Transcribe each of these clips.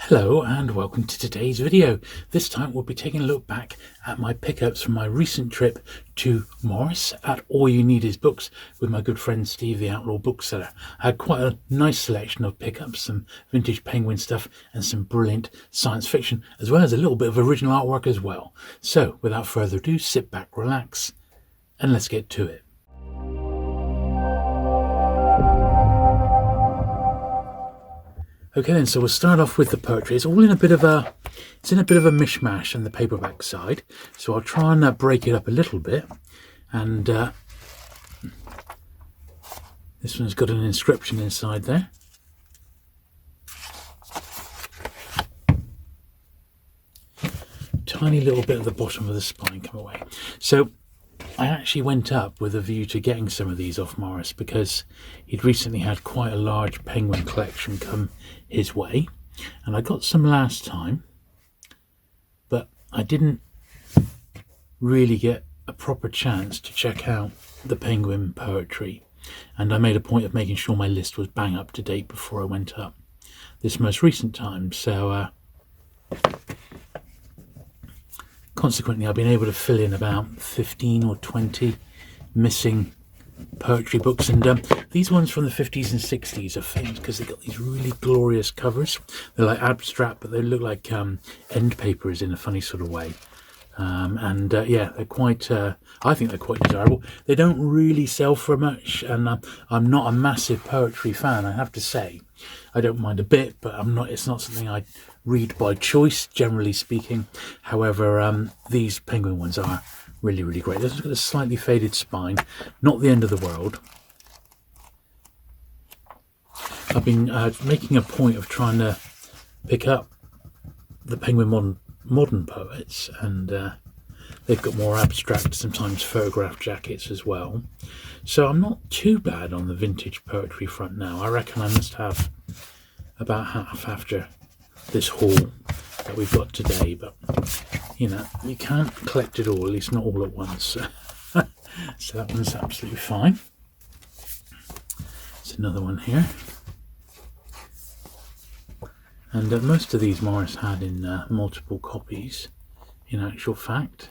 Hello and welcome to today's video. This time we'll be taking a look back at my pickups from my recent trip to Morris at AllYouNeedIsBooks with my good friend Steve, the Outlaw Bookseller. I had quite a nice selection of pickups, some vintage Penguin stuff and some brilliant science fiction, as well as a little bit of original artwork as well. So without further ado, sit back, relax, and let's get to it. Okay then, so we'll start off with the poetry. It's all in a bit of a mishmash on the paperback side. So I'll try and break it up a little bit. And this one's got an inscription inside there. Tiny little bit at the bottom of the spine come away. So I actually went up with a view to getting some of these off Morris because he'd recently had quite a large Penguin collection come his way, and I got some last time, but I didn't really get a proper chance to check out the Penguin poetry, and I made a point of making sure my list was bang up to date before I went up this most recent time. So consequently, I've been able to fill in about 15 or 20 missing poetry books, and these ones from the 50s and 60s are famous because they've got these really glorious covers. They're like abstract, but they look like end papers in a funny sort of way. Yeah, they're quite, I think they're quite desirable. They don't really sell for much, and I'm not a massive poetry fan, I have to say. I don't mind a bit, but it's not something I read by choice, generally speaking. However, these Penguin ones are really, really great. This one's got a slightly faded spine, not the end of the world. I've been making a point of trying to pick up the Penguin modern poets, and they've got more abstract, sometimes photograph jackets as well. So I'm not too bad on the vintage poetry front now. I reckon I must have about half after this haul that we've got today, but you know, you can't collect it all, at least not all at once. So that one's absolutely fine. There's another one here, and most of these Morris had in multiple copies in actual fact.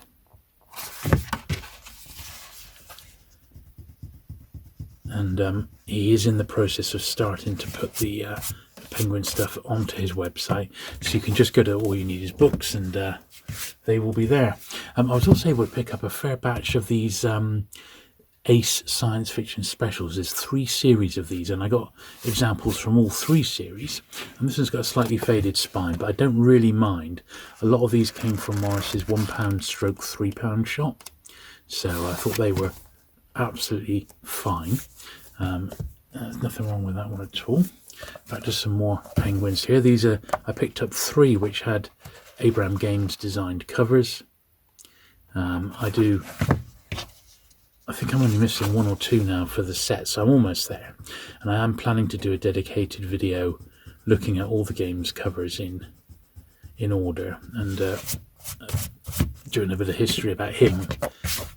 And he is in the process of starting to put the Penguin stuff onto his website, so you can just go to AllYouNeedIsBooks and they will be there. I was also able to pick up a fair batch of these Ace science fiction specials. There's 3 series of these, and I got examples from all 3 series, and this one's got a slightly faded spine, but I don't really mind. A lot of these came from Morris's £1 stroke £3 shop, so I thought they were absolutely fine. There's nothing wrong with that one at all. Back to some more Penguins here. These are, I picked up 3 which had Abraham Games designed covers. I think I'm only missing 1 or 2 now for the set, so I'm almost there. And I am planning to do a dedicated video looking at all the games covers in order, and doing a bit of history about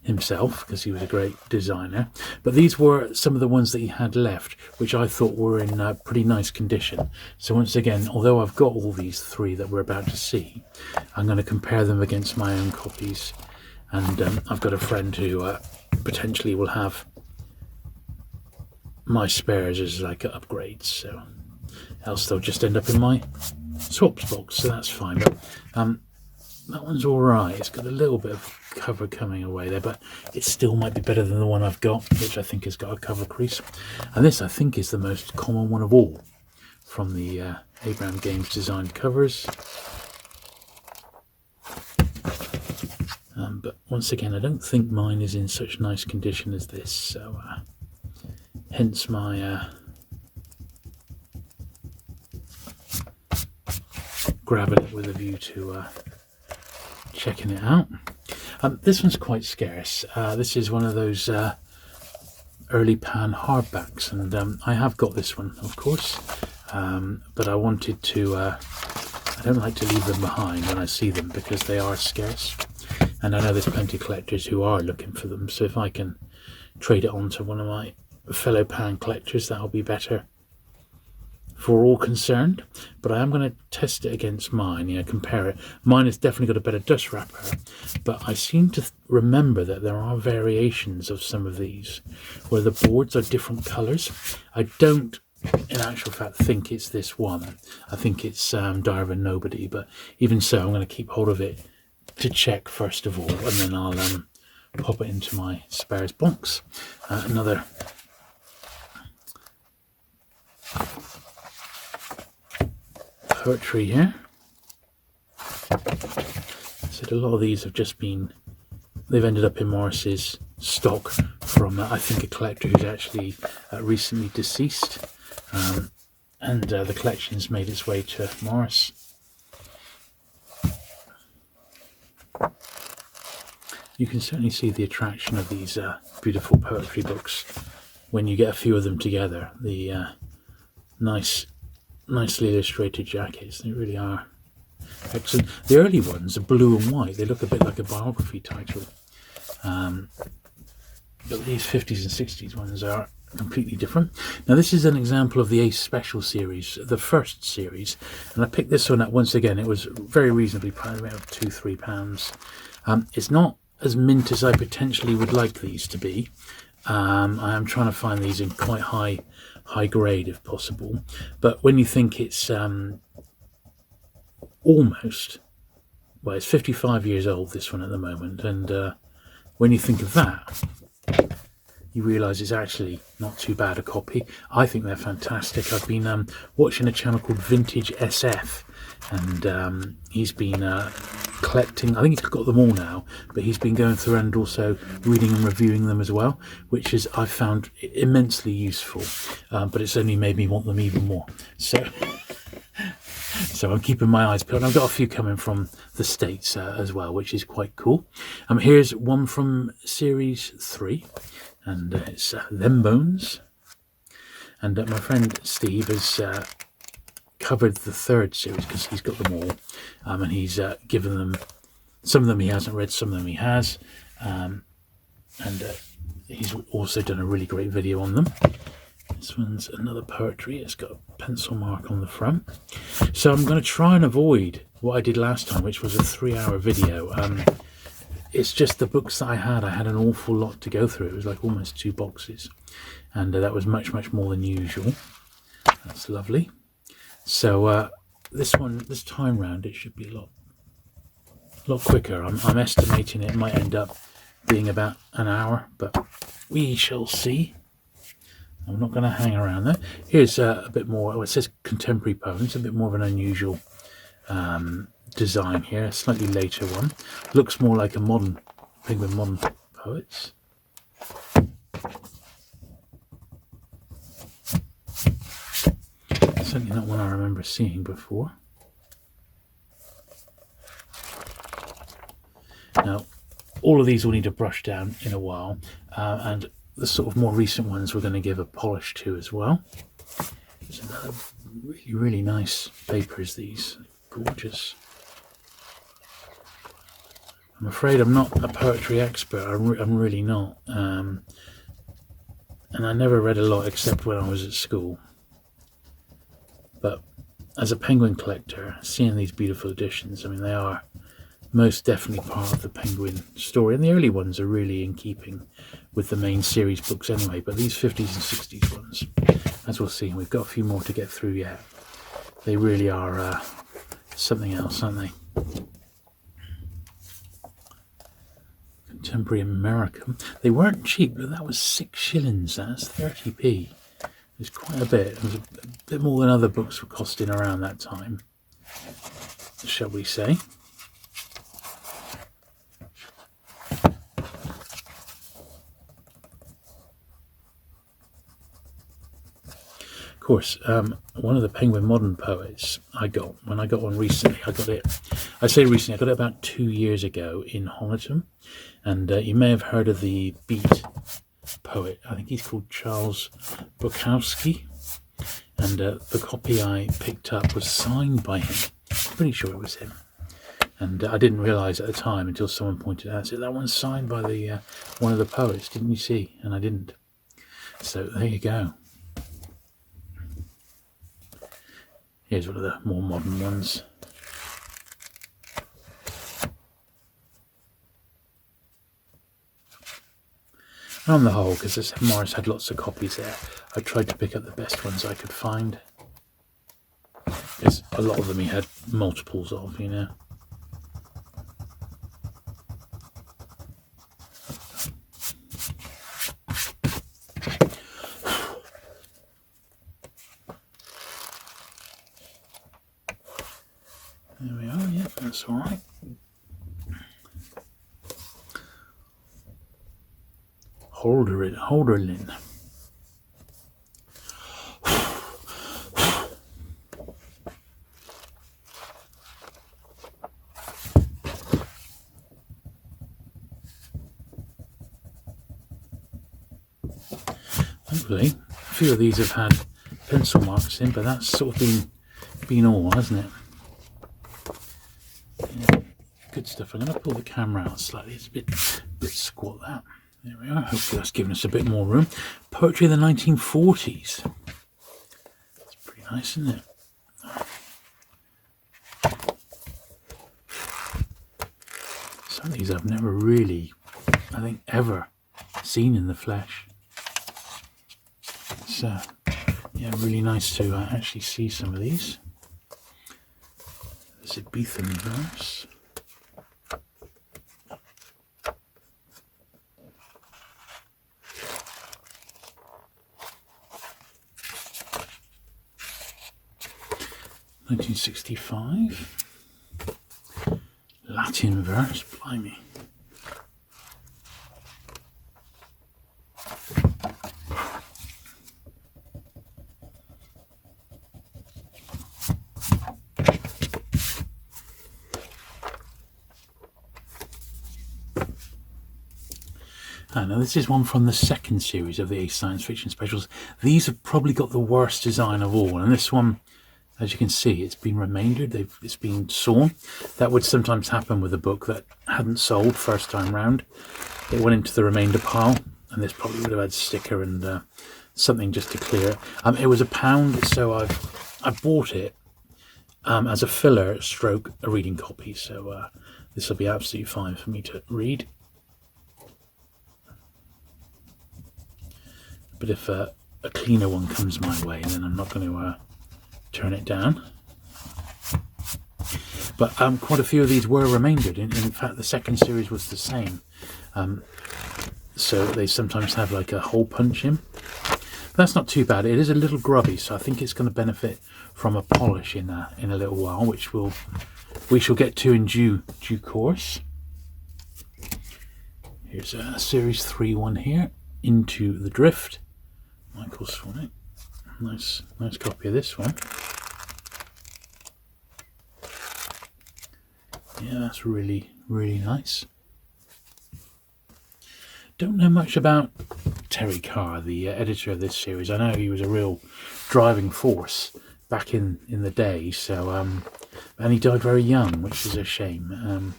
himself, because he was a great designer. But these were some of the ones that he had left, which I thought were in pretty nice condition. So once again, although I've got all these 3 that we're about to see, I'm going to compare them against my own copies. And I've got a friend who potentially will have my spares as like upgrades, so else they'll just end up in my swaps box, so that's fine. But that one's all right. It's got a little bit of cover coming away there, but it still might be better than the one I've got, which I think has got a cover crease. And this, I think, is the most common one of all from the Abraham Games designed covers. But once again, I don't think mine is in such nice condition as this, so hence my grabbing it with a view to checking it out. This one's quite scarce. This is one of those early pan hardbacks, and I have got this one, of course, but I wanted to, I don't like to leave them behind when I see them because they are scarce, and I know there's plenty of collectors who are looking for them, so if I can trade it on to one of my fellow pan collectors, that'll be better. for all concerned, but I am going to test it against mine, compare it. Mine has definitely got a better dust wrapper, but I seem to remember that there are variations of some of these where the boards are different colours. I don't, in actual fact, think it's this one. I think it's Diary of a Nobody, but even so, I'm going to keep hold of it to check first of all, and then I'll pop it into my spares box. Another poetry here. I said a lot of these have just been, they've ended up in Morris's stock from I think a collector who's actually recently deceased, and the collection's made its way to Morris. You can certainly see the attraction of these beautiful poetry books when you get a few of them together. The nicely illustrated jackets, they really are excellent. The early ones are blue and white, they look a bit like a biography title, but these 50s and 60s ones are completely different. Now this is an example of the Ace Special series, the first series, and I picked this one up once again. It was very reasonably priced, about £2-3. It's not as mint as I potentially would like these to be. I am trying to find these in quite high grade if possible, but when you think it's almost, well, it's 55 years old, this one at the moment, and when you think of that, you realise it's actually not too bad a copy. I think they're fantastic. I've been watching a channel called Vintage SF, and he's been collecting, I think he's got them all now, but he's been going through and also reading and reviewing them as well, which is, I've found immensely useful, but it's only made me want them even more. So I'm keeping my eyes peeled. I've got a few coming from the States as well, which is quite cool. Here's one from series 3, and it's Them Bones. And my friend Steve has covered the 3rd series because he's got them all, and he's given them, some of them he hasn't read, some of them he has, and he's also done a really great video on them. This one's another poetry. It's got a pencil mark on the front. So I'm going to try and avoid what I did last time, which was a 3-hour video. It's just the books that I had an awful lot to go through. It was like almost 2 boxes, and that was much more than usual. That's lovely. So this time round, it should be a lot quicker. I'm estimating it might end up being about an hour, but we shall see. I'm not going to hang around there. Here's a bit more, well, it says contemporary poems, a bit more of an unusual design here, a slightly later one. Looks more like a modern, Penguin Modern Poets. Certainly not one I remember seeing before. Now, all of these will need to brush down in a while, and the sort of more recent ones we're going to give a polish to as well. There's another really nice papers, these gorgeous. I'm afraid I'm not a poetry expert. I'm really not, and I never read a lot except when I was at school. But as a Penguin collector, seeing these beautiful editions, I mean, they are most definitely part of the Penguin story, and the early ones are really in keeping with the main series books anyway, but these 50s and 60s ones, as we'll see, and we've got a few more to get through yet, they really are something else, aren't they? Contemporary American. They weren't cheap, but that was 6 shillings, that's 30p. It was quite a bit. It was a bit more than other books were costing around that time, shall we say. Of course, one of the Penguin Modern Poets I got, when I got one recently, I got it about 2 years ago in Honiton, and you may have heard of the Beat poet. I think he's called Charles Bukowski, and the copy I picked up was signed by him. I'm pretty sure it was him, and I didn't realise at the time until someone pointed out, said, that one's signed by the one of the poets, didn't you see? And I didn't. So there you go. Here's one of the more modern ones. On the whole, because Morris had lots of copies there, I tried to pick up the best ones I could find. Because a lot of them he had multiples of, you know. There we are, yeah, that's all right. Holderlin. Hopefully, a few of these have had pencil marks in, but that's sort of been all, hasn't it? Yeah, good stuff. I'm going to pull the camera out slightly. It's a bit squat, that. There we are. Hopefully that's given us a bit more room. Poetry of the 1940s. It's pretty nice, isn't it? Some of these I've never really, I think, ever seen in the flesh. It's yeah, really nice to actually see some of these. There's a Beetham verse. (1965) Latin verse, blimey. Now this is one from the second series of the Ace Science Fiction Specials. These have probably got the worst design of all, and this one, as you can see, it's been remaindered, it's been sawn. That would sometimes happen with a book that hadn't sold first time round. It went into the remainder pile, and this probably would have had sticker and something just to clear it. It was £1, so I bought it as a filler stroke a reading copy, so this will be absolutely fine for me to read. But if a cleaner one comes my way, then I'm not going to turn it down. But quite a few of these were remaindered. In fact, the second series was the same. So they sometimes have like a hole punch in. That's not too bad. It is a little grubby, so I think it's going to benefit from a polish in a little while, which we shall get to in due course. Here's a series 3 one here, Into the Drift. Michael Swanwick. Nice copy of this one. Yeah, that's really nice. Don't know much about Terry Carr, the editor of this series. I know he was a real driving force back in the day. So, and he died very young, which is a shame.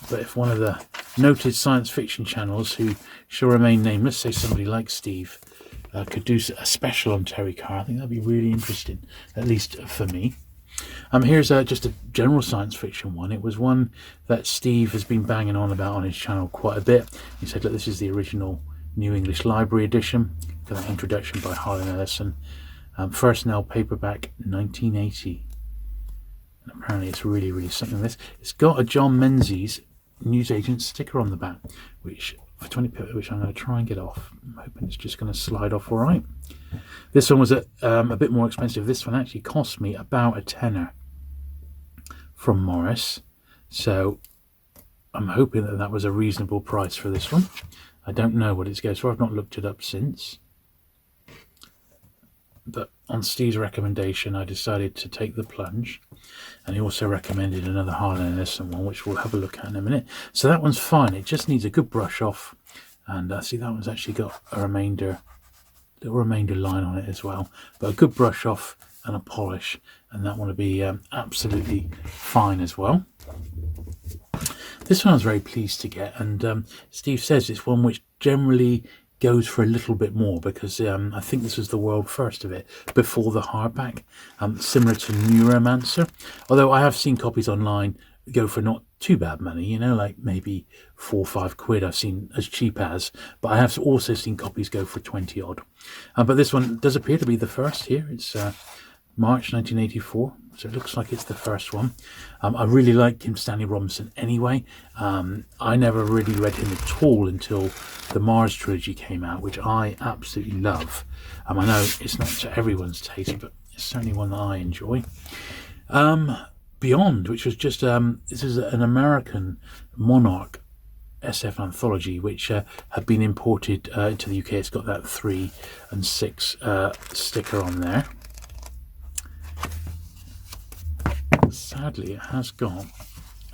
But if one of the noted science fiction channels, who shall remain nameless, say somebody like Steve, could do a special on Terry Carr, I think that'd be really interesting, at least for me. Here's just a general science fiction one. It was one that Steve has been banging on about on his channel quite a bit. He said, look, this is the original New English Library edition. Got an introduction by Harlan Ellison. First now paperback, 1980. And apparently it's really something. It's got a John Menzies newsagent sticker on the back, which for 20p, which I'm going to try and get off. I'm hoping it's just going to slide off all right. This one was a bit more expensive. This one actually cost me about £10 from Morris, so I'm hoping that was a reasonable price for this one. I don't know what it goes for. I've not looked it up since, but on Steve's recommendation I decided to take the plunge, and he also recommended another Harlan Ellison one, which we'll have a look at in a minute. So that one's fine. It just needs a good brush off, and see, that one's actually got a little remainder line on it as well, but a good brush off and a polish, and that one will be absolutely fine as well. This one I was very pleased to get, and Steve says it's one which generally goes for a little bit more, because I think this was the world first of it before the hardback, similar to Neuromancer. Although I have seen copies online go for not too bad money, you know, like maybe £4 or £5 I've seen as cheap as, but I have also seen copies go for 20 odd. But this one does appear to be the first here. It's March 1984, so it looks like it's the first one. I really like Kim Stanley Robinson anyway. I never really read him at all until the Mars trilogy came out, which I absolutely love. I know it's not to everyone's taste, but it's certainly one that I enjoy. Beyond, which was just this is an American Monarch SF anthology, which had been imported into the UK. It's got that 3 and 6 sticker on there. Sadly, it has got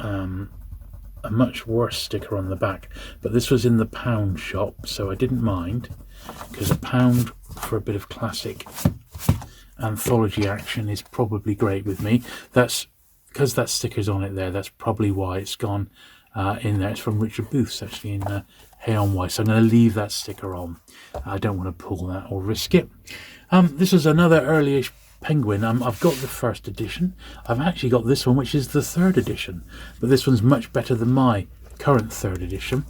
a much worse sticker on the back, but this was in the pound shop, so I didn't mind, because £1 for a bit of classic anthology action is probably great with me. That's because that sticker's on it there. That's probably why it's gone in there. It's from Richard Booth's, actually, in Hey on Why. So I'm going to leave that sticker on. I don't want to pull that or risk it. This is another early-ish Penguin. I've got the first edition. I've actually got this one, which is the 3rd edition, but this one's much better than my current 3rd edition,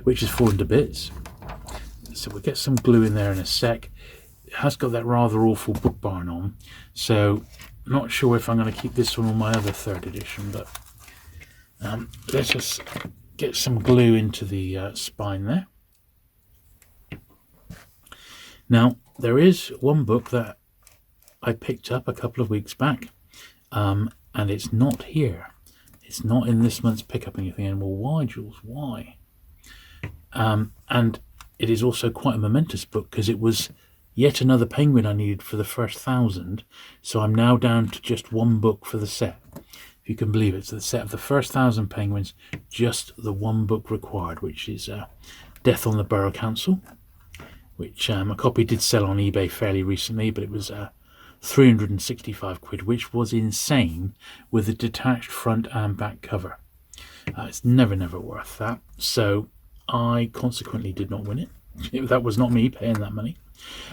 which is fallen to bits. So we'll get some glue in there in a sec. It has got that rather awful book barn on, so not sure if I'm going to keep this one on my other 3rd edition, but let's just get some glue into the spine there. Now, there is one book that I picked up a couple of weeks back, and it's not here. It's not in this month's pickup. And you're thinking, well, why, Jules? Why? And it is also quite a momentous book, because it was yet another Penguin I needed for the first 1,000. So I'm now down to just one book for the set, if you can believe it. So the set of the first 1,000 Penguins, just the one book required, which is Death on the Borough Council, which a copy did sell on eBay fairly recently, but it was £365, which was insane, with a detached front and back cover. It's never worth that. So I consequently did not win it. That was not me paying that money.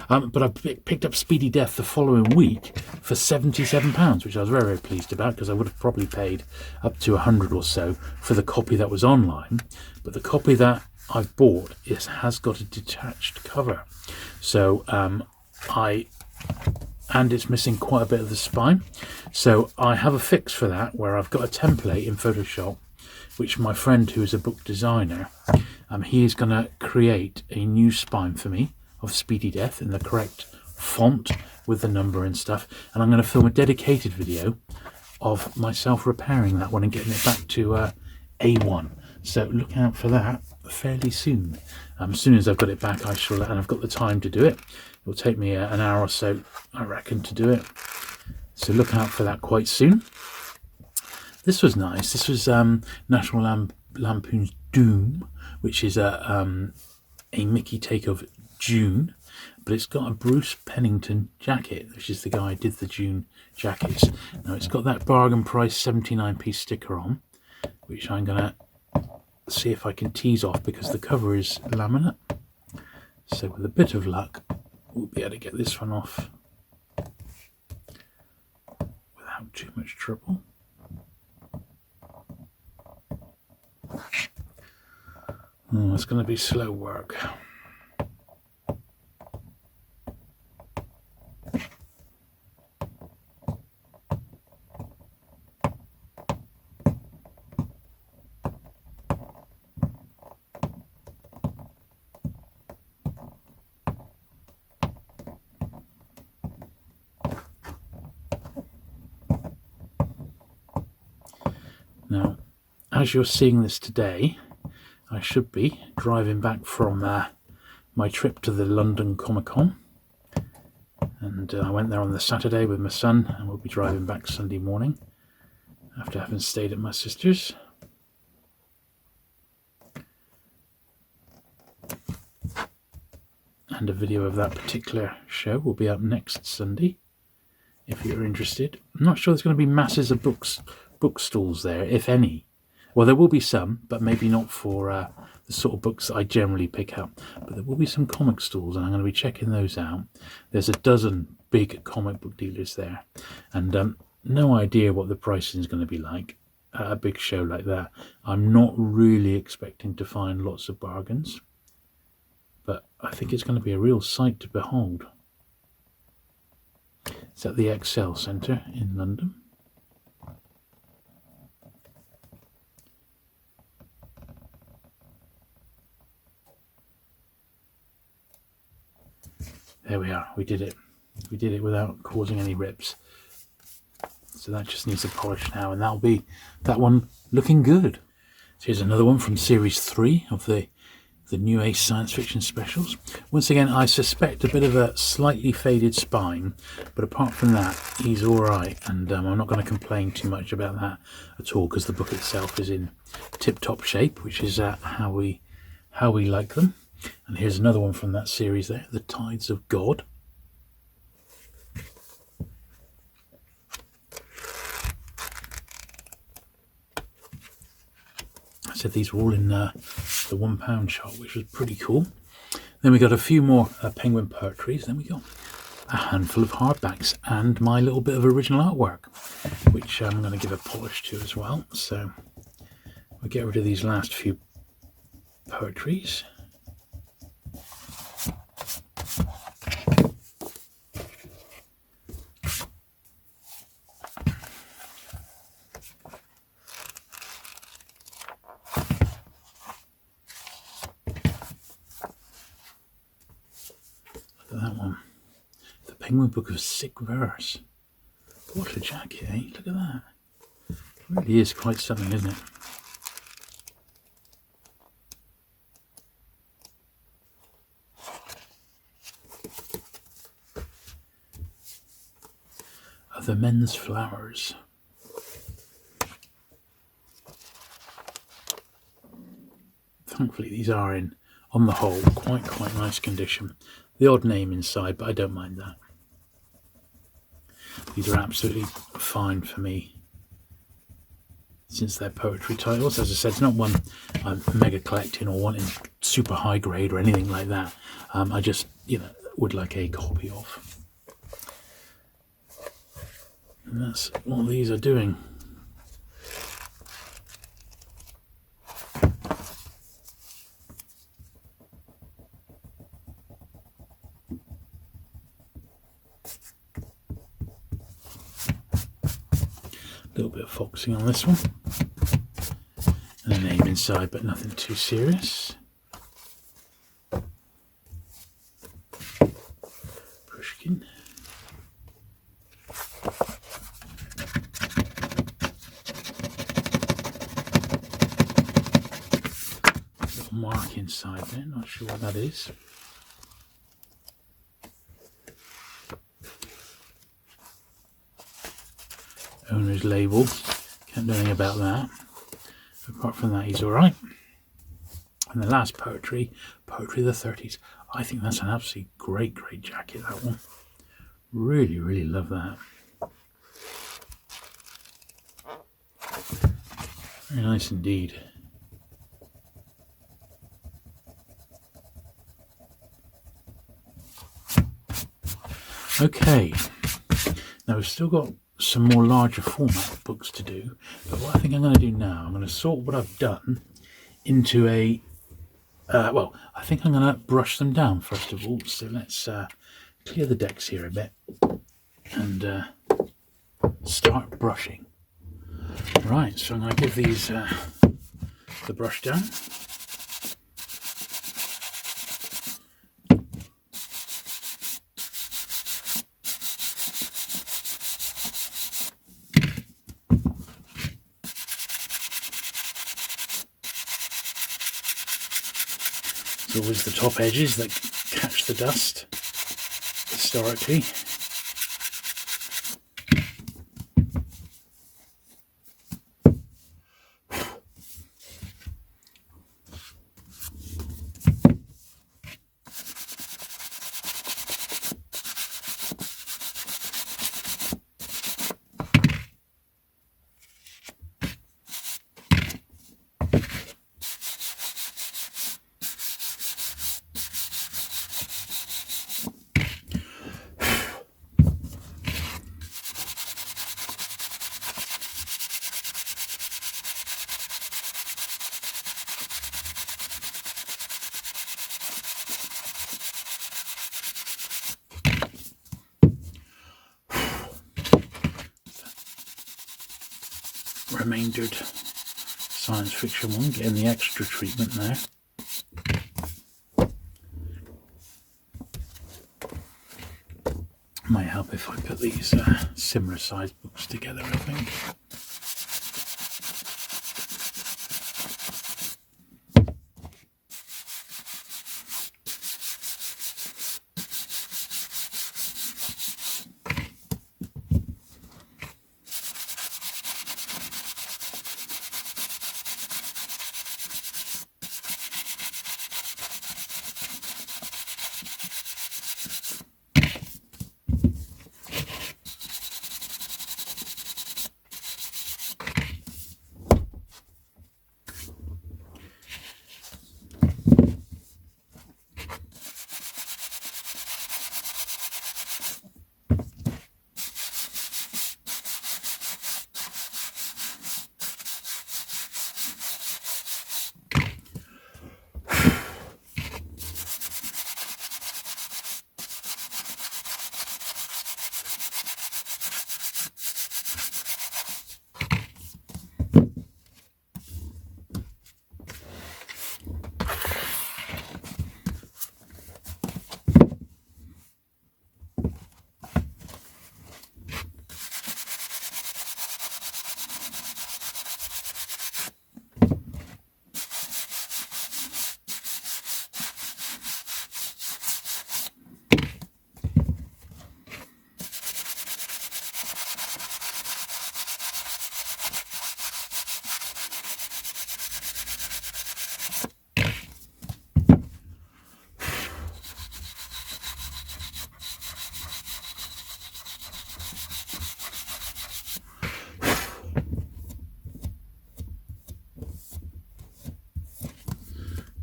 But I picked up Speedy Death the following week for £77, which I was very pleased about, because I would have probably paid up to 100 or so for the copy that was online. But the copy that I've bought has got a detached cover. So and it's missing quite a bit of the spine. So I have a fix for that, where I've got a template in Photoshop, which my friend, who is a book designer, he is going to create a new spine for me of Speedy Death in the correct font with the number and stuff. And I'm going to film a dedicated video of myself repairing that one and getting it back to A1. So look out for that fairly soon. As soon as I've got it back, I shall, and I've got the time to do it. It will take me an hour or so, I reckon, to do it. So look out for that quite soon. This was nice. This was National Lampoon's Doom, which is a Mickey take of June, but it's got a Bruce Pennington jacket, which is the guy who did the June jackets. Now it's got that bargain price 79p sticker on, which I'm going to see if I can tease off, because the cover is laminate. So with a bit of luck, we'll be able to get this one off without too much trouble. Oh, it's going to be slow work. Now, as you're seeing this today, I should be driving back from my trip to the London Comic Con, and I went there on the Saturday with my son, and we'll be driving back Sunday morning after having stayed at my sister's. And a video of that particular show will be up next Sunday, if you're interested. I'm not sure there's going to be masses of book stalls there, if any. Well, there will be some, but maybe not for the sort of books that I generally pick up. But there will be some comic stalls, and I'm going to be checking those out. There's a dozen big comic book dealers there, and no idea what the pricing is going to be like at a big show like that. I'm not really expecting to find lots of bargains, but I think it's going to be a real sight to behold. It's at the Excel Centre in London. There we are. We did it. We did it without causing any rips. So that just needs a polish now, and that'll be that one looking good. So here's another one from Series 3 of the New Ace Science Fiction Specials. Once again, I suspect a bit of a slightly faded spine, but apart from that, he's all right, and I'm not going to complain too much about that at all, because the book itself is in tip-top shape, which is how we like them. And here's another one from that series there, The Tides of God. I said these were all in the £1 shop, which was pretty cool. Then we got a few more Penguin poetries. Then we got a handful of hardbacks and my little bit of original artwork, which I'm going to give a polish to as well. So we'll get rid of these last few poetries. That one, the Penguin Book of Sick Verse. What a jacket, eh? Look at that. It really is quite something, isn't it? Other Men's Flowers. Thankfully, these are in, on the whole, quite nice condition. The odd name inside, but I don't mind that. These are absolutely fine for me, since they're poetry titles. As I said, it's not one I'm mega collecting or wanting super high grade or anything like that. I just, would like a copy of. And that's what these are doing. A little bit of foxing on this one, and a name inside, but nothing too serious. Pushkin. Little mark inside there, not sure what that is. Owner's label, can't do anything about that. Apart from that, he's alright. And the last poetry of the 30s. I think that's an absolutely great jacket, that one. Really love that. Very nice indeed. Okay, now we've still got some more larger format books to do, but what I think I'm going to do now, I'm going to sort what I've done into a well, I think I'm going to brush them down first of all. So let's clear the decks here a bit and start brushing. Right, so I'm going to give these the brush down. It's always the top edges that catch the dust historically. remaindered science fiction one, getting the extra treatment now. Might help if I put these similar sized books together, I think.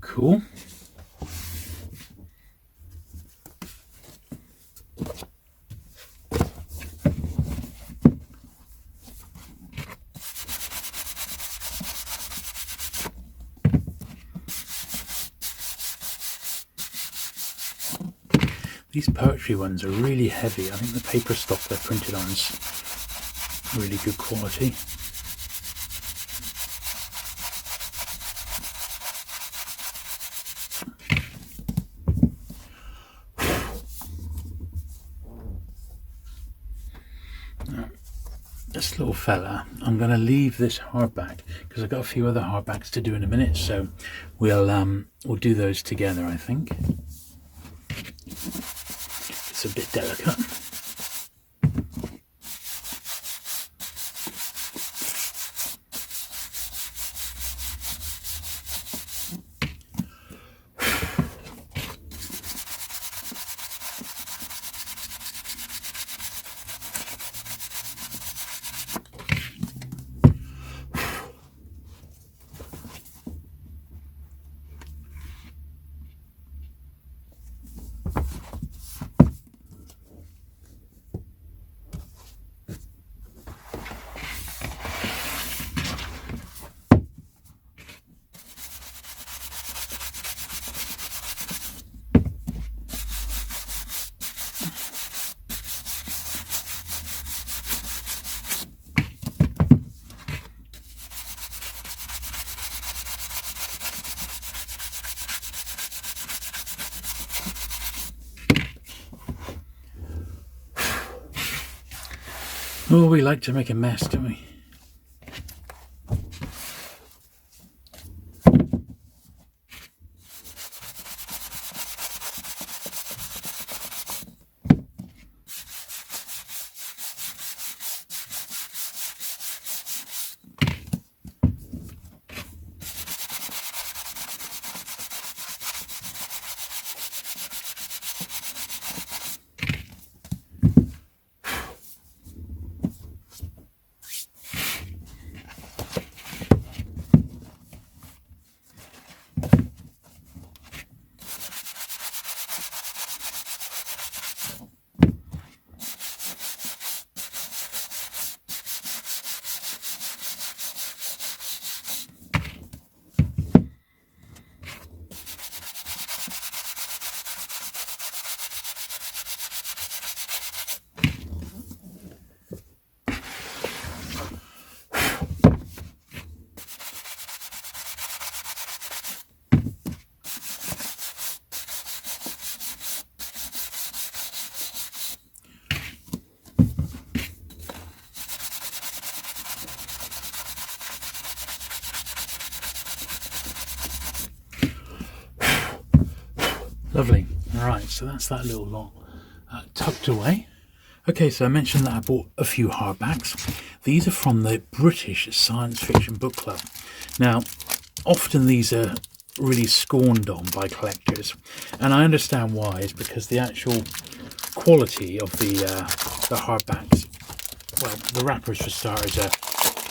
Cool. These poetry ones are really heavy. I think the paper stock they're printed on is really good quality. This little fella, I'm going to leave this hardback because I've got a few other hardbacks to do in a minute, so we'll do those together, I think. It's a bit delicate. Oh, we like to make a mess, don't we? Lovely. All right, so that's that little lot tucked away. Okay, so I mentioned that I bought a few hardbacks. These are from the British Science Fiction Book Club. Now, often these are really scorned on by collectors, and I understand why. It's because the actual quality of the hardbacks, well, the wrappers for starters are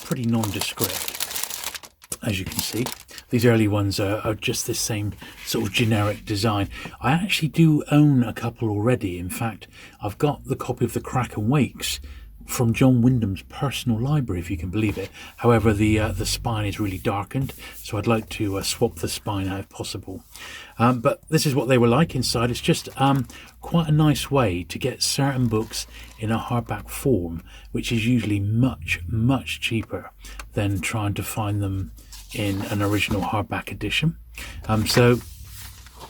pretty nondescript, as you can see. These early ones are just the same sort of generic design. I actually do own a couple already. In fact, I've got the copy of the Crack and Wakes from John Wyndham's personal library, if you can believe it. However, the spine is really darkened, so I'd like to swap the spine out if possible. But this is what they were like inside. It's just quite a nice way to get certain books in a hardback form, which is usually much, much cheaper than trying to find them in an original hardback edition. So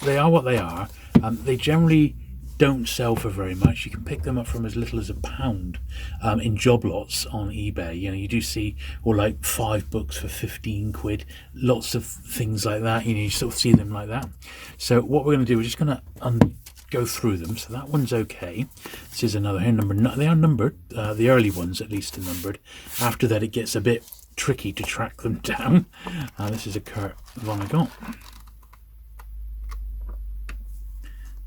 they are what they are. They generally don't sell for very much. You can pick them up from as little as £1 in job lots on eBay. You know, you do see, or like 5 books for 15 quid, lots of things like that. You know, you sort of see them like that. So what we're going to do, we're just going to go through them. So that one's okay. This is another here, number 9. They are numbered. The early ones at least are numbered. After that, it gets a bit tricky to track them down. This is a Kurt Vonnegut.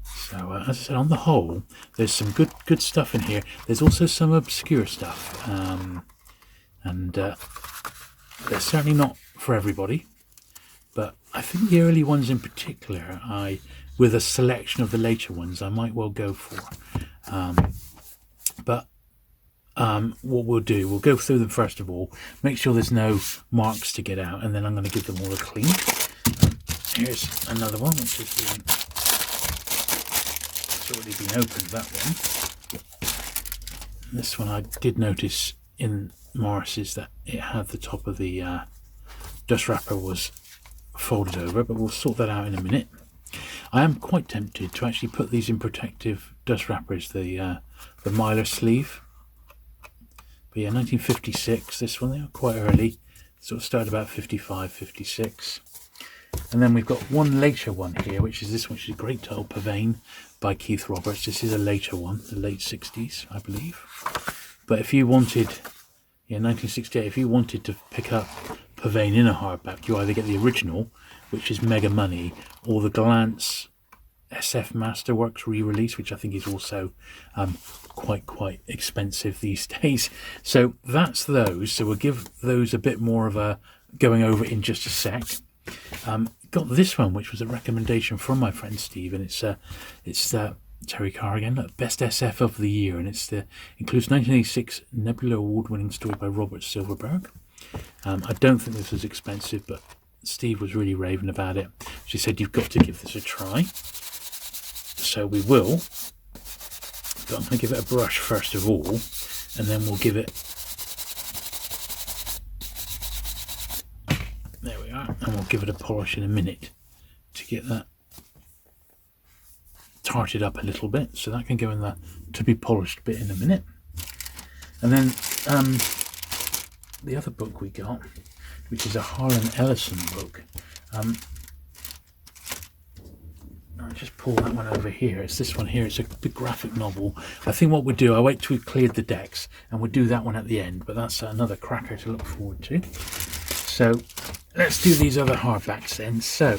So as I said, on the whole, there's some good stuff in here. There's also some obscure stuff, and they're certainly not for everybody. But I think the early ones in particular, with a selection of the later ones, I might well go for. What we'll do, we'll go through them first of all, make sure there's no marks to get out, and then I'm going to give them all a clean. Here's another one, which is it's already been opened, that one. This one I did notice in Morris's that it had the top of the dust wrapper was folded over, but we'll sort that out in a minute. I am quite tempted to actually put these in protective dust wrappers, the Mylar sleeve. But yeah, 1956, this one, they are quite early, sort of started about 55, 56. And then we've got one later one here, which is this one, which is a great title, Pavane by Keith Roberts. This is a later one, the late 60s, I believe. But if you wanted, 1968, if you wanted to pick up Pavane in a hardback, you either get the original, which is mega money, or the Glance SF Masterworks re-release, which I think is also quite expensive these days. So that's those. So we'll give those a bit more of a going over in just a sec. Got this one, which was a recommendation from my friend Steve, and it's Terry Carr again, look, best SF of the year, and includes 1986 Nebula Award-winning story by Robert Silverberg. I don't think this was expensive, but Steve was really raving about it. She said you've got to give this a try, so we will. But I'm going to give it a brush first of all, and then we'll give it. There we are, and we'll give it a polish in a minute to get that tarted up a little bit, so that can go in the to be polished bit in a minute. And then the other book we got, which is a Harlan Ellison book. I'll just pull that one over here. It's this one here. It's a big graphic novel. I think what we'll do, I'll wait till we've cleared the decks, and we'll do that one at the end, but that's another cracker to look forward to. So let's do these other hardbacks then. So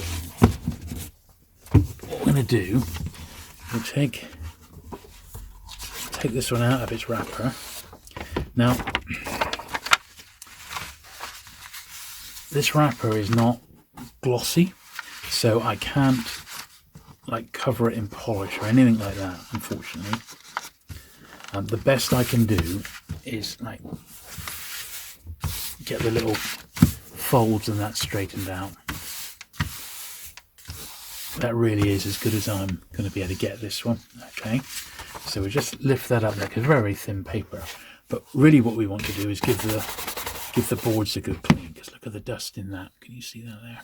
what we're going to do, we'll take this one out of its wrapper. Now, this wrapper is not glossy, so I can't like cover it in polish or anything like that, unfortunately. The best I can do is like get the little folds and that straightened out. That really is as good as I'm going to be able to get this one. Okay, so we just lift that up there because very thin paper, but really what we want to do is give the boards a good clean, because look at the dust in that. Can you see that there?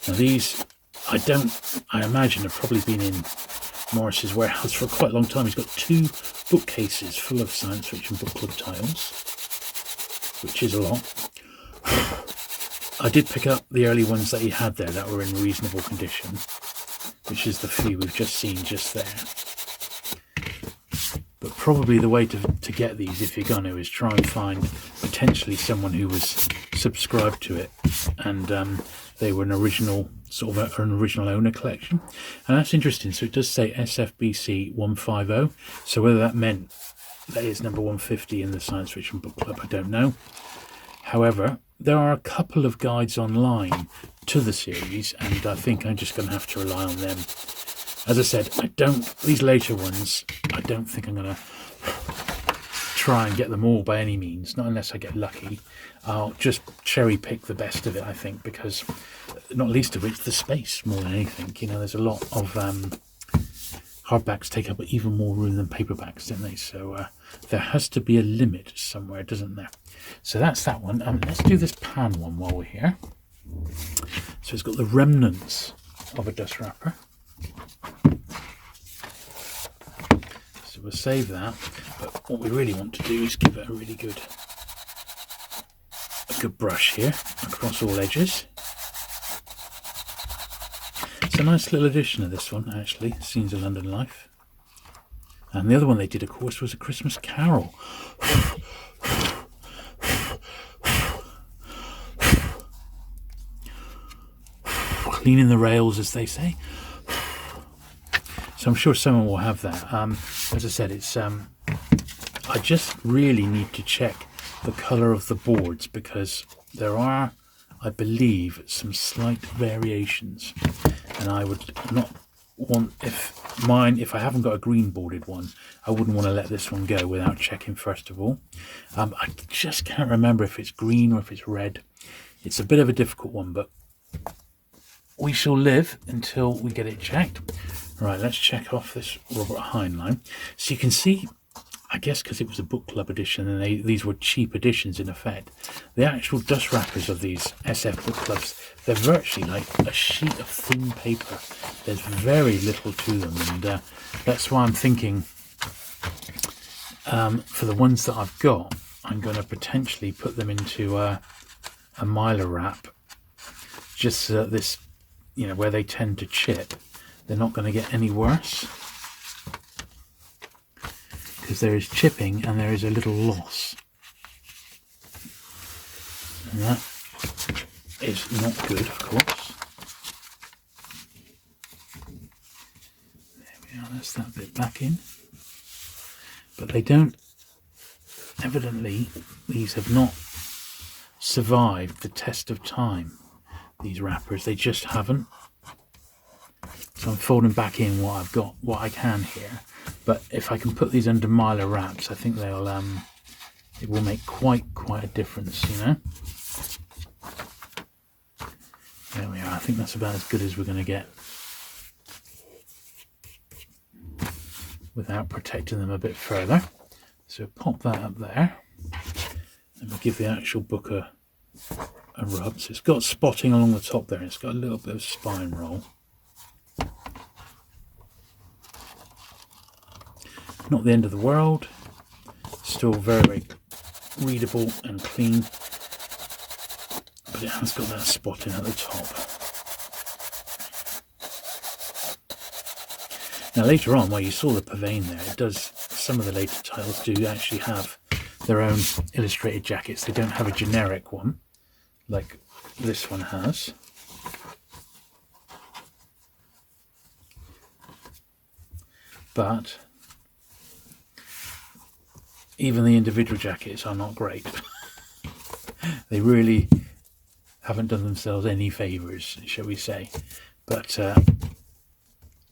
Now these, I imagine have probably been in Morris's warehouse for quite a long time. He's got 2 bookcases full of science fiction book club titles, which is a lot. I did pick up the early ones that he had there that were in reasonable condition, which is the few we've just seen just there. But probably the way to get these, if you're going to, is try and find potentially someone who was subscribed to it and they were an original owner collection. And that's interesting. So it does say SFBC 150. So whether that meant that is number 150 in the Science Fiction Book Club, I don't know. However, there are a couple of guides online to the series, and I think I'm just going to have to rely on them. As I said, these later ones, I don't think I'm going to try and get them all by any means, not unless I get lucky. I'll just cherry pick the best of it, I think, because not least of which the space more than anything. You know, there's a lot of hardbacks take up even more room than paperbacks, don't they? So there has to be a limit somewhere, doesn't there? So that's that one. Let's do this pan one while we're here. So it's got the remnants of a dust wrapper. So we'll save that. But what we really want to do is give it a really good brush here across all edges. It's a nice little edition of this one, actually, Scenes of London Life. And the other one they did, of course, was A Christmas Carol. Cleaning the rails, as they say. So I'm sure someone will have that. As I said, it's I just really need to check the colour of the boards, because there are, I believe, some slight variations, and I would not want, if I haven't got a green boarded one, I wouldn't want to let this one go without checking first of all. I just can't remember if it's green or if it's red. It's a bit of a difficult one, but we shall live until we get it checked. Right, let's check off this Robert Heinlein. So you can see, I guess because it was a book club edition and these were cheap editions in effect, the actual dust wrappers of these SF book clubs, they're virtually like a sheet of thin paper. There's very little to them, and that's why I'm thinking for the ones that I've got, I'm going to potentially put them into a Mylar wrap, just so that this, you know, where they tend to chip, they're not going to get any worse. Because there is chipping and there is a little loss. And that is not good, of course. There we are, that's that bit back in. But they don't, evidently, these have not survived the test of time, these wrappers. They just haven't. So I'm folding back in what I've got, what I can here. But if I can put these under Mylar wraps, I think they'll it will make quite a difference, you know. There we are. I think that's about as good as we're going to get without protecting them a bit further. So pop that up there, and we'll give the actual book a rub. So it's got spotting along the top there, and it's got a little bit of spine roll. Not the end of the world, still very readable and clean, but it has got that spotting at the top. Now later on, where you saw the pavane there, it does, some of the later titles do actually have their own illustrated jackets. They don't have a generic one like this one has. But even the individual jackets are not great. They really haven't done themselves any favours, shall we say. But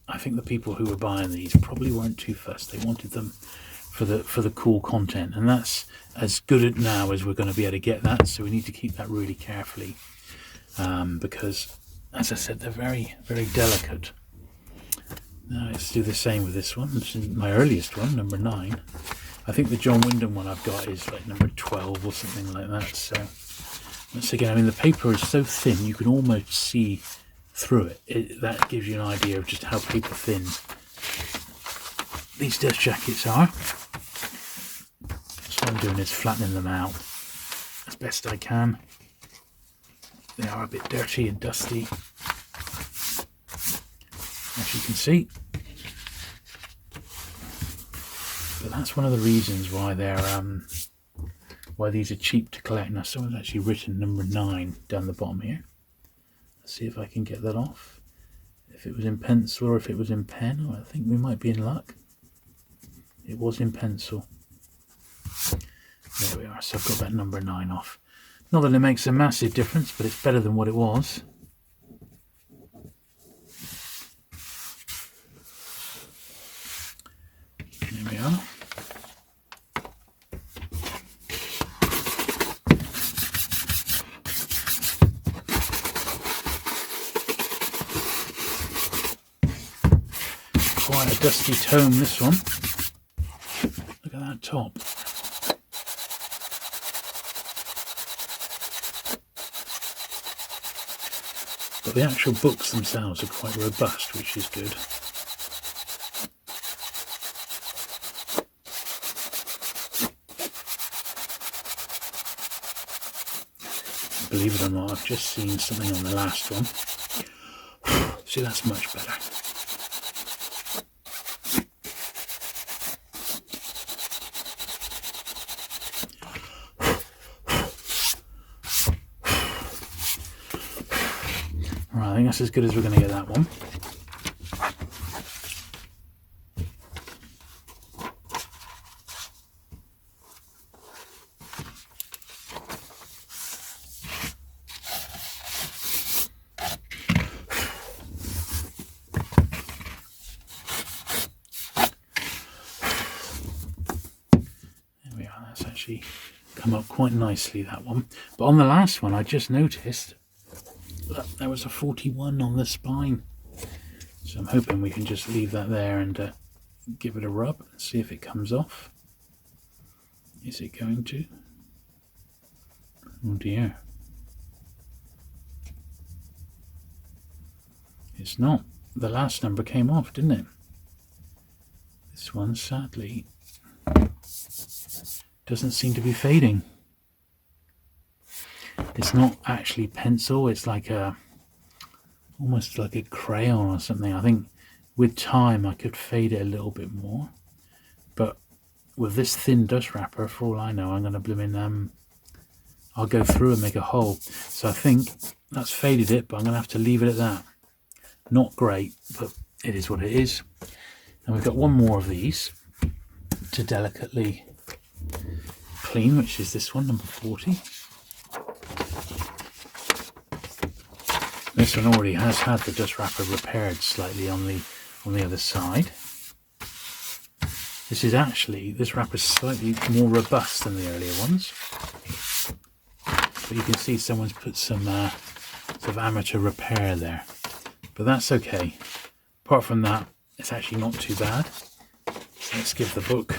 I think the people who were buying these probably weren't too fussed. They wanted them for the cool content, and that's as good at now as we're going to be able to get that. So we need to keep that really carefully, because, as I said, they're very delicate. Now let's do the same with this one. This is my earliest one, number 9. I think the John Wyndham one I've got is like number 12 or something like that. So once again, I mean, the paper is so thin you can almost see through it. That gives you an idea of just how paper thin these dust jackets are. So what I'm doing is flattening them out as best I can. they are a bit dirty and dusty, as you can see. But that's one of the reasons why they're why these are cheap to collect. Now someone's actually written number 9 down the bottom here. Let's see if I can get that off. If it was in pencil or if it was in pen. Oh, I think we might be in luck. It was in pencil. There we are. So I've got that number 9 off. Not that it makes a massive difference, but it's better than what it was. There we are. Quite a dusty tome, this one. Look at that top. But the actual books themselves are quite robust, which is good. Believe it or not, I've just seen something on the last one. See, that's much better. Right, I think that's as good as we're going to get that one. There we are, that's actually come up quite nicely, that one. But on the last one, I just noticed that there was a 41 on the spine. So I'm hoping we can just leave that there and give it a rub and see if it comes off. Is it going to? Oh dear. It's not. The last number came off, didn't it? This one, sadly, doesn't seem to be fading. It's not actually pencil, it's like a almost like a crayon or something. I think with time I could fade it a little bit more, but with this thin dust wrapper, for all I know, I'm going to blooming I'll go through and make a hole. So I think that's faded it, but I'm going to have to leave it at that. Not great, but it is what it is. And we've got one more of these to delicately clean, which is this one, number 40. This one already has had the dust wrapper repaired slightly on the other side. This wrapper is slightly more robust than the earlier ones. But you can see someone's put some sort of amateur repair there. But that's okay. Apart from that, it's actually not too bad. Let's give the book,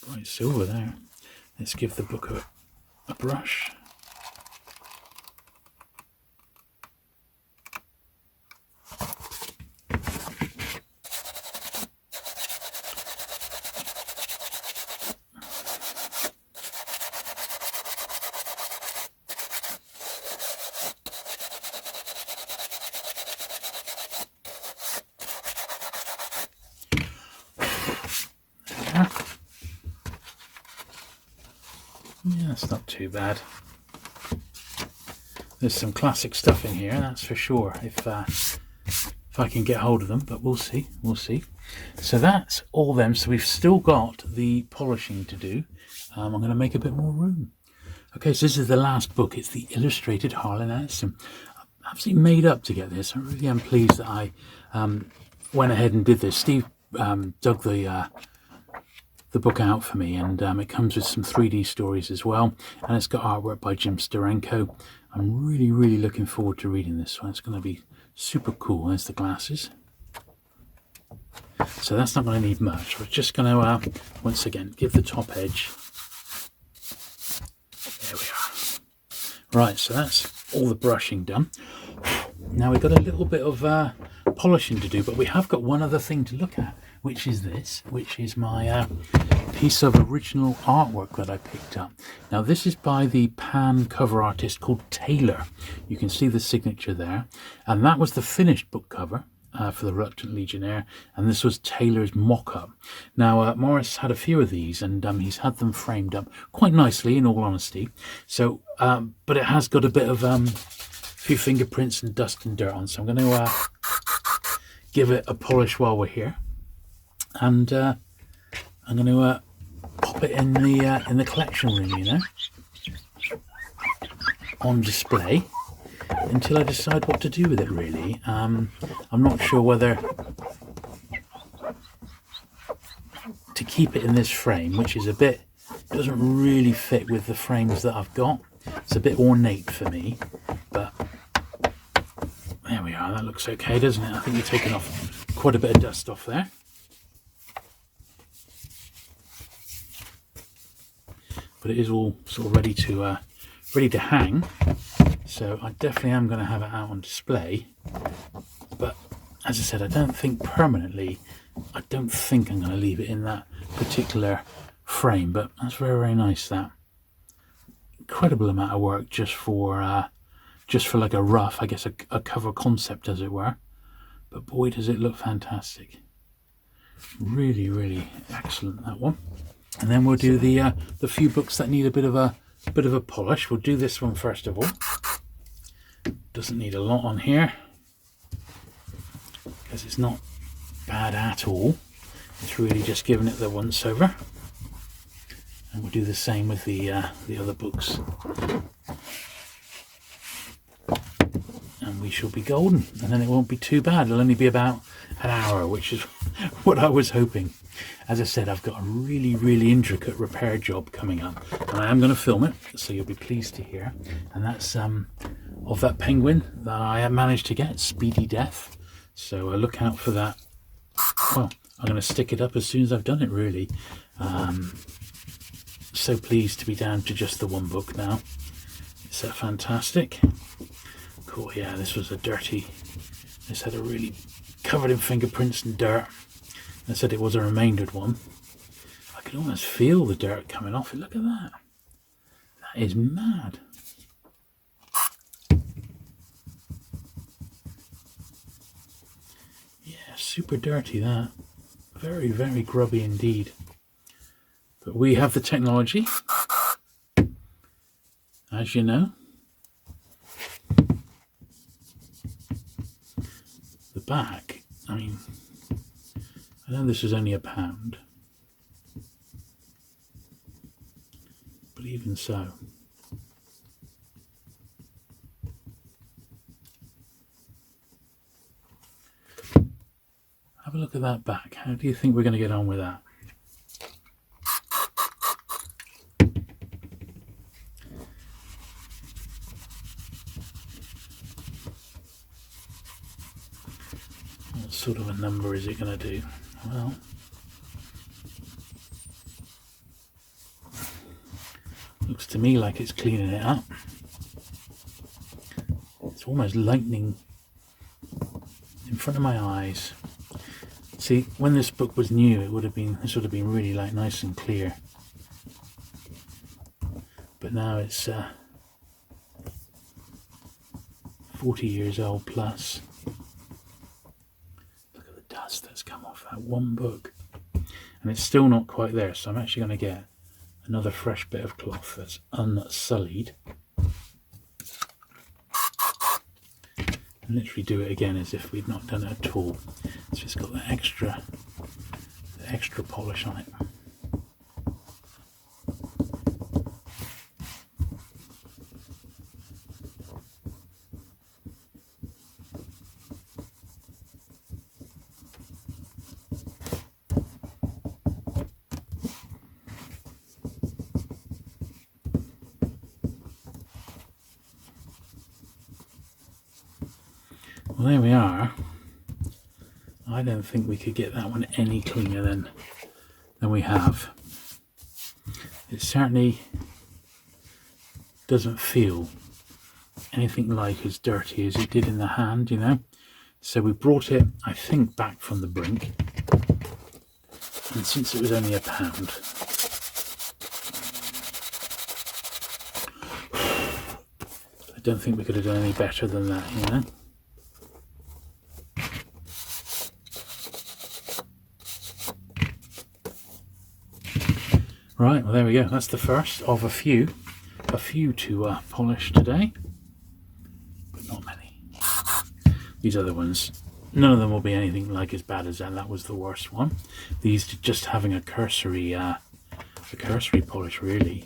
bright silver there. Let's give the book a brush. Yeah, that's not too bad. There's some classic stuff in here, that's for sure, if I can get hold of them, but we'll see, So that's all them. So we've still got the polishing to do. I'm going to make a bit more room. Okay, so this is the last book. It's the illustrated Harlan Ellison. I'm absolutely made up to get this. I really am pleased that I went ahead and did this. Steve dug the book out for me, and it comes with some 3D stories as well, and it's got artwork by Jim Steranko. I'm really looking forward to reading this one. It's going to be super cool. There's the glasses. So that's not going to need much. We're just going to once again give the top edge. There we are. Right, so that's all the brushing done. Now we've got a little bit of polishing to do, but we have got one other thing to look at, which is this, which is my piece of original artwork that I picked up. Now this is by the pan cover artist called Taylor. You can see the signature there, and that was the finished book cover for The Reluctant Legionnaire, and this was Taylor's mock-up. Now Morris had a few of these, and he's had them framed up quite nicely, in all honesty. So but it has got a bit of few fingerprints and dust and dirt on, so I'm going to give it a polish while we're here, and I'm going to pop it in the collection room, you know, on display, until I decide what to do with it, really. I'm not sure whether to keep it in this frame, which is it doesn't really fit with the frames that I've got. It's a bit ornate for me, but there we are. That looks okay, doesn't it? I think we've taken off quite a bit of dust off there. But it is all sort of ready to hang. So I definitely am going to have it out on display. But as I said, I don't think permanently. I don't think I'm going to leave it in that particular frame. But that's very, very nice. That incredible amount of work just for like a rough, I guess, a cover concept, as it were. But boy, does it look fantastic! Really, really excellent, that one. And then we'll do the few books that need a bit of a polish. We'll do this one first of all. Doesn't need a lot on here because it's not bad at all. It's really just giving it the once over. And we'll do the same with the other books. And we shall be golden. And then it won't be too bad. It'll only be about an hour, which is what I was hoping. As I said, I've got a really, really intricate repair job coming up, and I am going to film it, so you'll be pleased to hear. And that's of that penguin that I have managed to get, Speedy Death. So look out for that. Well, I'm going to stick it up as soon as I've done it, really. So pleased to be down to just the one book now. It's fantastic. Cool, yeah, this was this had a really covered in fingerprints and dirt. I said it was a remaindered one. I can almost feel the dirt coming off it. Look at that. That is mad. Yeah, super dirty, that. Very, very grubby indeed. But we have the technology, as you know. The back, I mean, I know this is only £1, but even so, have a look at that back. How do you think we're going to get on with that? What sort of a number is it going to do? Well, looks to me like it's cleaning it up. It's almost lightning in front of my eyes. See, when this book was new, this would have been really like nice and clear. But now it's 40 years old plus. That's come off that one book, and it's still not quite there, so I'm actually going to get another fresh bit of cloth that's unsullied and literally do it again as if we'd not done it at all. So it's got the extra polish on it. Well, there we are. I don't think we could get that one any cleaner than we have. It certainly doesn't feel anything like as dirty as it did in the hand, you know. So we brought it, I think, back from the brink. And since it was only £1, I don't think we could have done any better than that, you know. Right, well there we go. That's the first of a few to polish today, but not many. These other ones, none of them will be anything like as bad as that. That was the worst one. These just having a cursory polish really.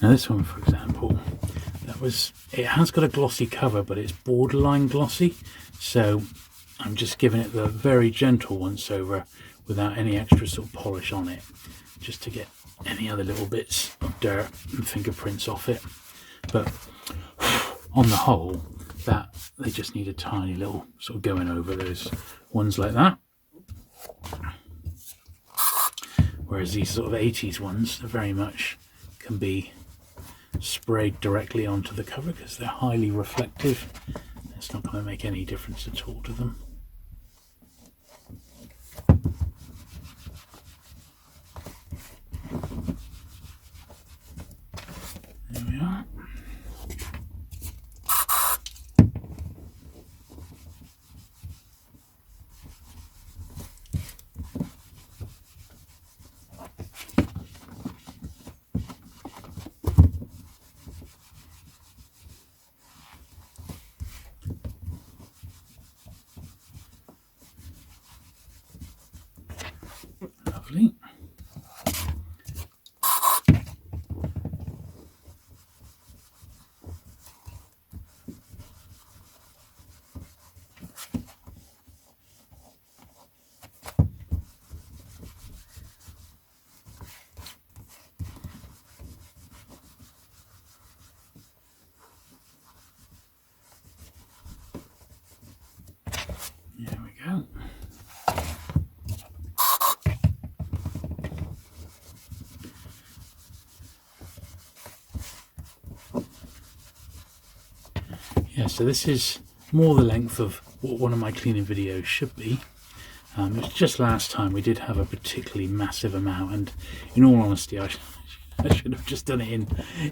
Now this one, for example, it has got a glossy cover, but it's borderline glossy, so I'm just giving it the very gentle once over without any extra sort of polish on it, just to get any other little bits of dirt and fingerprints off it. But on the whole, they just need a tiny little sort of going over those ones like that. Whereas these sort of 80s ones are very much can be sprayed directly onto the cover because they're highly reflective. It's not going to make any difference at all to them. There we are. Lovely. There we go. Yeah, so this is more the length of what one of my cleaning videos should be. It was just last time we did have a particularly massive amount, and in all honesty I should have just done it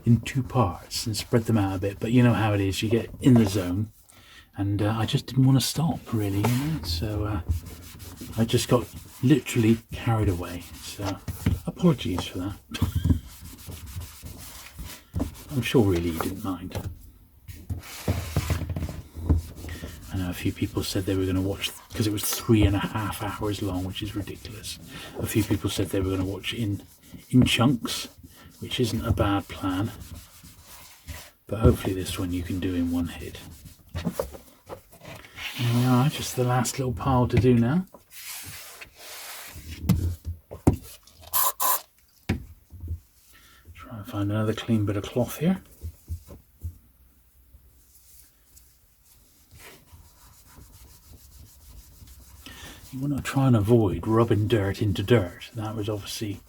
in 2 parts and spread them out a bit, but you know how it is, you get in the zone, and I just didn't want to stop really, you know? So I just got literally carried away, so apologies for that. I'm sure really you didn't mind. I know a few people said they were going to watch, because it was 3.5 hours long, which is ridiculous. A few people said they were going to watch it in chunks, which isn't a bad plan. But hopefully this one you can do in one hit. There we are, just the last little pile to do now. Try and find another clean bit of cloth here. You want to try and avoid rubbing dirt into dirt. That was obviously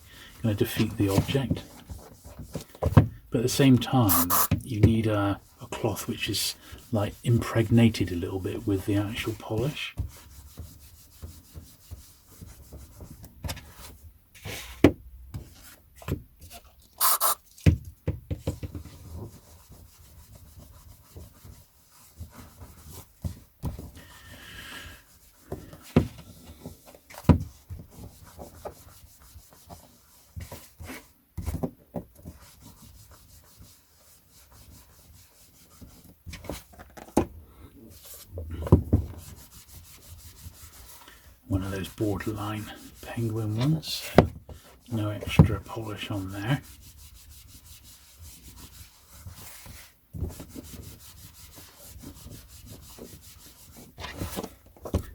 going to defeat the object. But at the same time, you need a cloth which is like impregnated a little bit with the actual polish. those borderline penguin ones. No extra polish on there.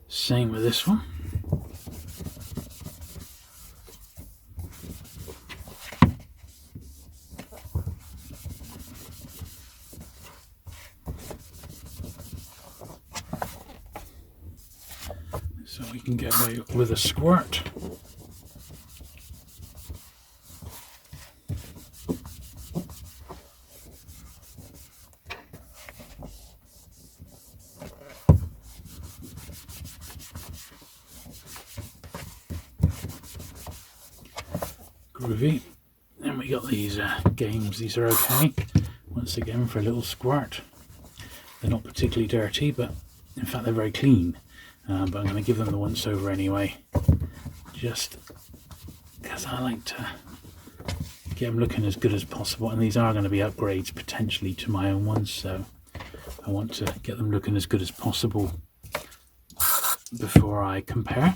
Same with this one. So we can get away with a squirt. Groovy. Then we got these games. These are okay. Once again, for a little squirt. They're not particularly dirty, but in fact they're very clean. But I'm going to give them the once over anyway, just because I like to get them looking as good as possible. And these are going to be upgrades potentially to my own ones, so I want to get them looking as good as possible before I compare.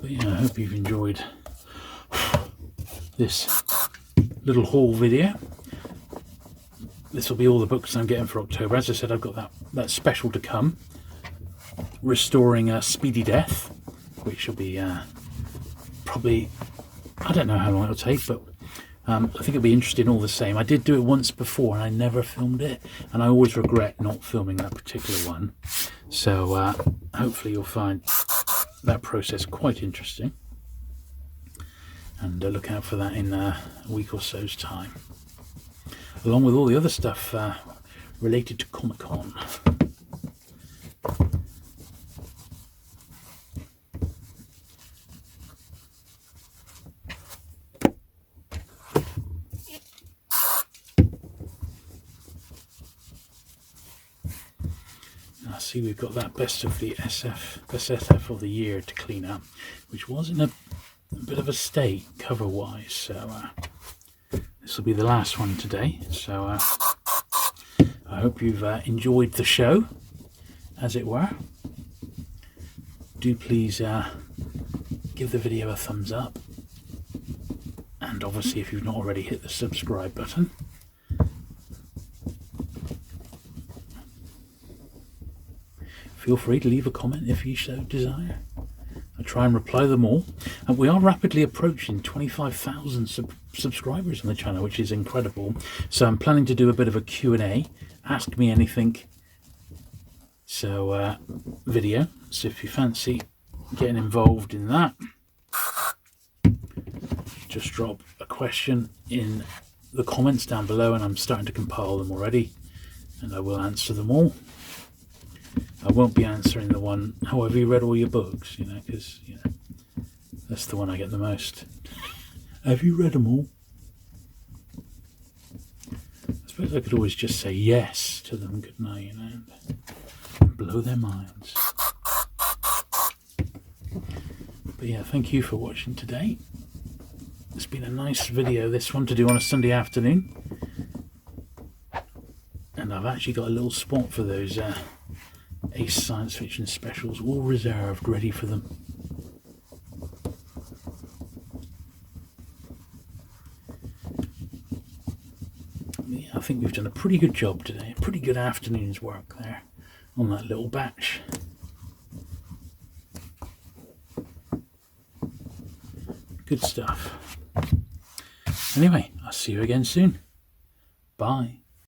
But yeah, I hope you've enjoyed this little haul video. This will be all the books I'm getting for October. As I said, I've got that special to come, restoring Speedy Death, which will be probably, I don't know how long it'll take, but I think it'll be interesting all the same. I did do it once before and I never filmed it, and I always regret not filming that particular one. So hopefully you'll find that process quite interesting, and look out for that in a week or so's time, along with all the other stuff related to Comic-Con. I see we've got that best of the SF of the year to clean up, which was in a bit of a state cover wise, so this will be the last one today. So I hope you've enjoyed the show, as it were. Do please give the video a thumbs up, and obviously if you've not already, hit the subscribe button. Feel free to leave a comment if you so desire. I try and reply them all, and we are rapidly approaching 25,000 subscribers on the channel, which is incredible. So I'm planning to do a bit of a Q&A, ask me anything video. So if you fancy getting involved in that, just drop a question in the comments down below, and I'm starting to compile them already, and I will answer them all. I won't be answering the one, how have you read all your books, because that's the one I get the most. Have you read them all? I suppose I could always just say yes to them, couldn't I, and blow their minds. But yeah, thank you for watching today. It's been a nice video, this one, to do on a Sunday afternoon. And I've actually got a little spot for those Ace Science Fiction specials, all reserved, ready for them. Yeah, I think we've done a pretty good job today, a pretty good afternoon's work there on that little batch. Good stuff. Anyway, I'll see you again soon. Bye.